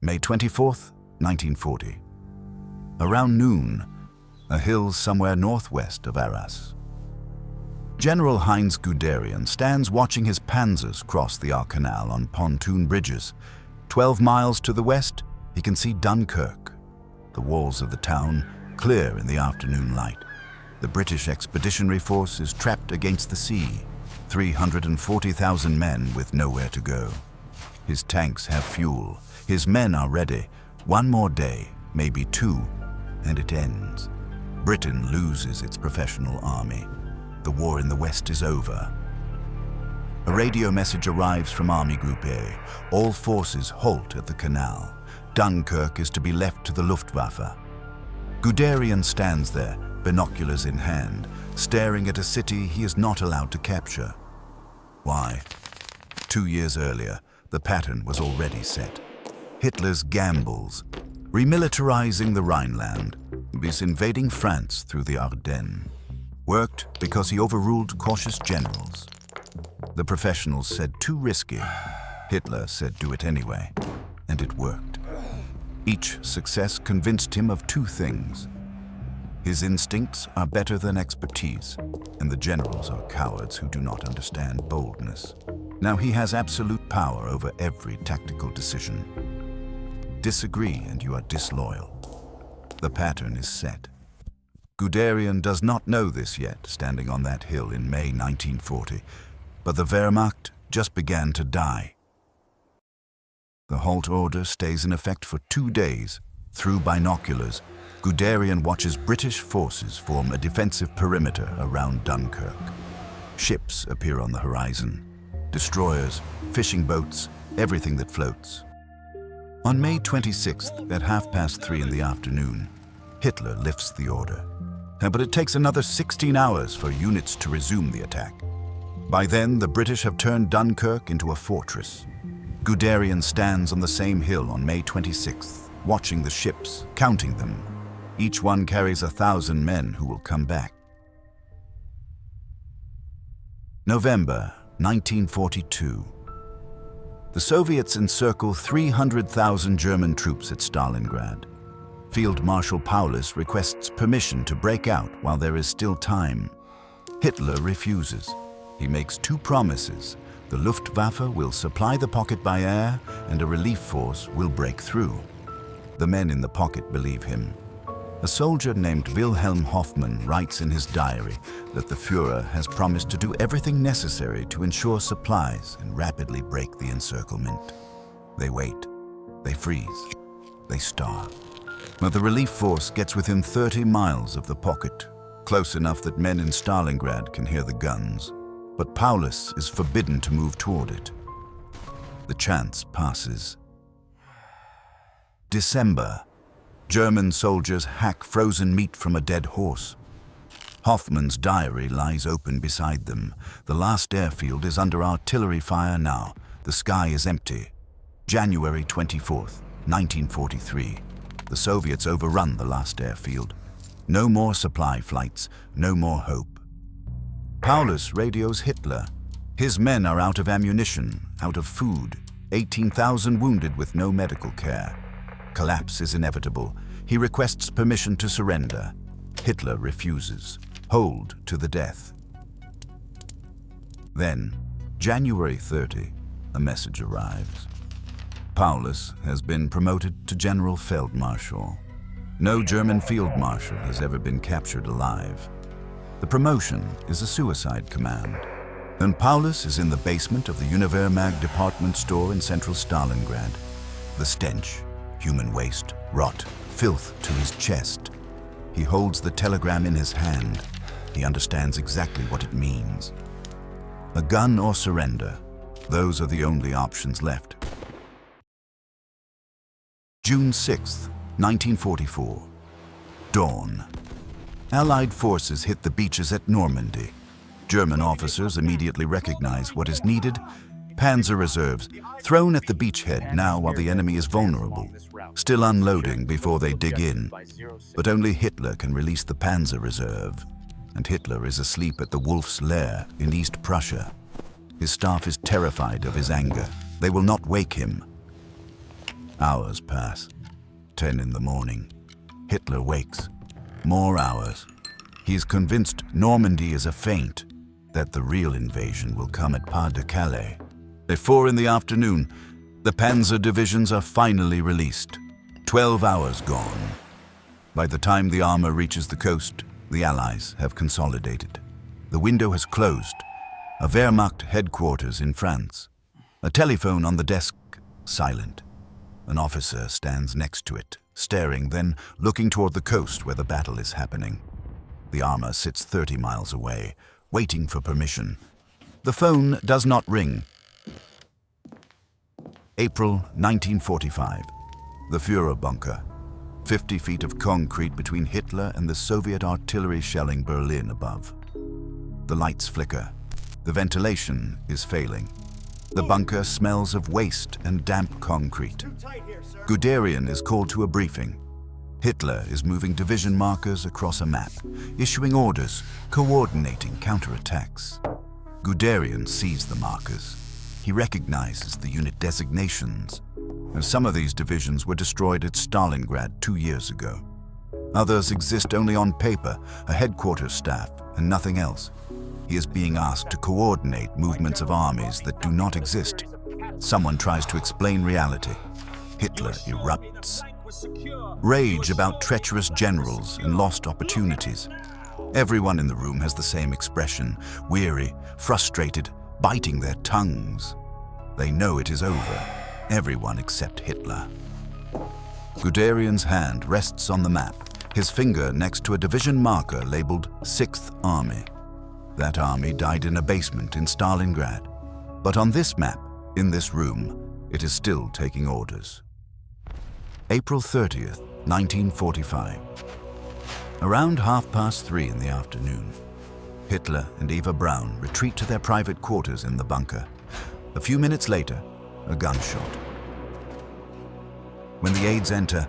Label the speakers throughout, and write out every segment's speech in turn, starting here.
Speaker 1: May 24th, 1940. Around noon, a hill somewhere northwest of Arras. General Heinz Guderian stands watching his panzers cross the Arc Canal on pontoon bridges. 12 miles to the west, he can see Dunkirk, the walls of the town clear in the afternoon light. The British Expeditionary Force is trapped against the sea, 340,000 men with nowhere to go. His tanks have fuel, his men are ready. One more day, maybe two, and it ends. Britain loses its professional army. The war in the West is over. A radio message arrives from Army Group A. All forces halt at the canal. Dunkirk is to be left to the Luftwaffe. Guderian stands there, binoculars in hand, staring at a city he is not allowed to capture. Why? 2 years earlier, the pattern was already set. Hitler's gambles, remilitarizing the Rhineland, is invading France through the Ardennes. Worked because he overruled cautious generals. The professionals said too risky. Hitler said do it anyway, and it worked. Each success convinced him of two things. His instincts are better than expertise, and the generals are cowards who do not understand boldness. Now he has absolute power over every tactical decision. Disagree and you are disloyal. The pattern is set. Guderian does not know this yet, standing on that hill in May 1940, but the Wehrmacht just began to die. The halt order stays in effect for 2 days. Through binoculars, Guderian watches British forces form a defensive perimeter around Dunkirk. Ships appear on the horizon. Destroyers, fishing boats, everything that floats. On May 26th, at 3:30 in the afternoon, Hitler lifts the order. But it takes another 16 hours for units to resume the attack. By then, the British have turned Dunkirk into a fortress. Guderian stands on the same hill on May 26th, watching the ships, counting them. Each one carries 1,000 men who will come back. November 1942. The Soviets encircle 300,000 German troops at Stalingrad. Field Marshal Paulus requests permission to break out while there is still time. Hitler refuses. He makes two promises. The Luftwaffe will supply the pocket by air, and a relief force will break through. The men in the pocket believe him. A soldier named Wilhelm Hoffmann writes in his diary that the Führer has promised to do everything necessary to ensure supplies and rapidly break the encirclement. They wait. They freeze. They starve. But the relief force gets within 30 miles of the pocket, close enough that men in Stalingrad can hear the guns. But Paulus is forbidden to move toward it. The chance passes. December. German soldiers hack frozen meat from a dead horse. Hoffmann's diary lies open beside them. The last airfield is under artillery fire now. The sky is empty. January 24th, 1943. The Soviets overrun the last airfield. No more supply flights, no more hope. Paulus radios Hitler. His men are out of ammunition, out of food, 18,000 wounded with no medical care. Collapse is inevitable. He requests permission to surrender. Hitler refuses. Hold to the death. Then, January 30, a message arrives. Paulus has been promoted to General Feldmarschall. No German field marshal has ever been captured alive. The promotion is a suicide command. And Paulus is in the basement of the Wehrmacht department store in central Stalingrad. The stench, human waste, rot, filth to his chest. He holds the telegram in his hand. He understands exactly what it means. A gun or surrender, those are the only options left. June 6th, 1944. Dawn. Allied forces hit the beaches at Normandy. German officers immediately recognize what is needed. Panzer reserves, thrown at the beachhead now while the enemy is vulnerable, still unloading before they dig in. But only Hitler can release the Panzer Reserve. And Hitler is asleep at the Wolf's Lair in East Prussia. His staff is terrified of his anger. They will not wake him. Hours pass. 10 in the morning. Hitler wakes. More hours. He is convinced Normandy is a feint, that the real invasion will come at Pas-de-Calais. At 4 in the afternoon, the panzer divisions are finally released. 12 hours gone. By the time the armor reaches the coast, the Allies have consolidated. The window has closed. A Wehrmacht headquarters in France. A telephone on the desk, silent. An officer stands next to it, staring, then looking toward the coast where the battle is happening. The armor sits 30 miles away, waiting for permission. The phone does not ring. April 1945. The Führer bunker. 50 feet of concrete between Hitler and the Soviet artillery shelling Berlin above. The lights flicker. The ventilation is failing. The bunker smells of waste and damp concrete. Guderian is called to a briefing. Hitler is moving division markers across a map, issuing orders, coordinating counterattacks. Guderian sees the markers. He recognizes the unit designations. And some of these divisions were destroyed at Stalingrad 2 years ago. Others exist only on paper, a headquarters staff, and nothing else. He is being asked to coordinate movements of armies that do not exist. Someone tries to explain reality. Hitler erupts. Rage about treacherous generals and lost opportunities. Everyone in the room has the same expression, weary, frustrated, biting their tongues. They know it is over, everyone except Hitler. Guderian's hand rests on the map, his finger next to a division marker labeled 6th Army. That army died in a basement in Stalingrad. But on this map, in this room, it is still taking orders. April 30th, 1945. Around 3:30 in the afternoon, Hitler and Eva Braun retreat to their private quarters in the bunker. A few minutes later, a gunshot. When the aides enter,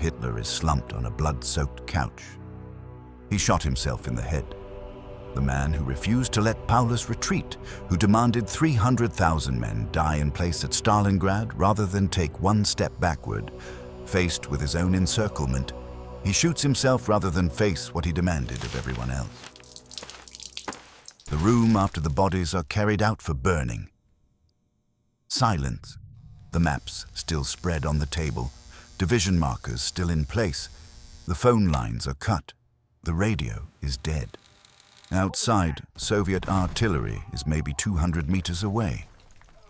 Speaker 1: Hitler is slumped on a blood-soaked couch. He shot himself in the head. The man who refused to let Paulus retreat, who demanded 300,000 men die in place at Stalingrad rather than take one step backward, faced with his own encirclement, he shoots himself rather than face what he demanded of everyone else. The room after the bodies are carried out for burning. Silence. The maps still spread on the table, division markers still in place. The phone lines are cut. The radio is dead. Outside, Soviet artillery is maybe 200 meters away.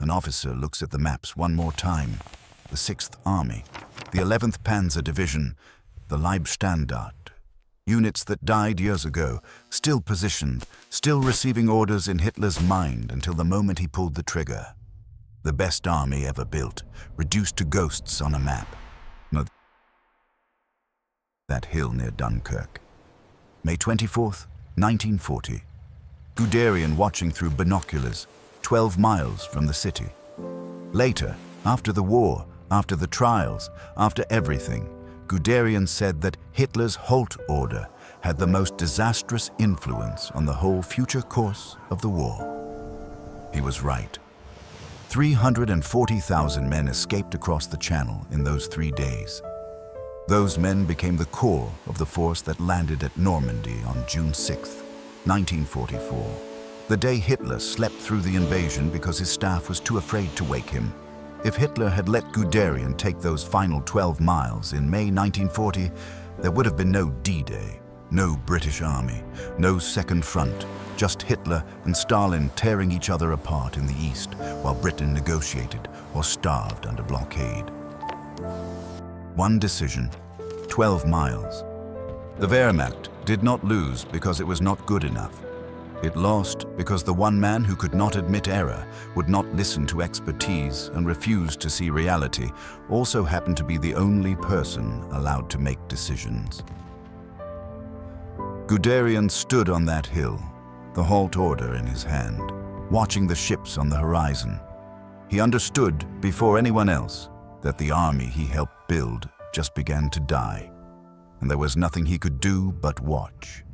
Speaker 1: An officer looks at the maps one more time. The 6th Army, the 11th Panzer Division, the Leibstandarte. Units that died years ago, still positioned, still receiving orders in Hitler's mind until the moment he pulled the trigger. The best army ever built, reduced to ghosts on a map. That hill near Dunkirk. May 24th, 1940. Guderian watching through binoculars, 12 miles from the city. Later, after the war, after the trials, after everything, Guderian said that Hitler's Holt Order had the most disastrous influence on the whole future course of the war. He was right. 340,000 men escaped across the Channel in those 3 days. Those men became the core of the force that landed at Normandy on June 6, 1944, the day Hitler slept through the invasion because his staff was too afraid to wake him. If Hitler had let Guderian take those final 12 miles in May 1940, there would have been no D-Day, no British army, no Second Front, just Hitler and Stalin tearing each other apart in the East while Britain negotiated or starved under blockade. One decision, 12 miles. The Wehrmacht did not lose because it was not good enough. It lost because the one man who could not admit error, would not listen to expertise, and refused to see reality, also happened to be the only person allowed to make decisions. Guderian stood on that hill, the Holt Order in his hand, watching the ships on the horizon. He understood, before anyone else, that the army he helped build just began to die, and there was nothing he could do but watch.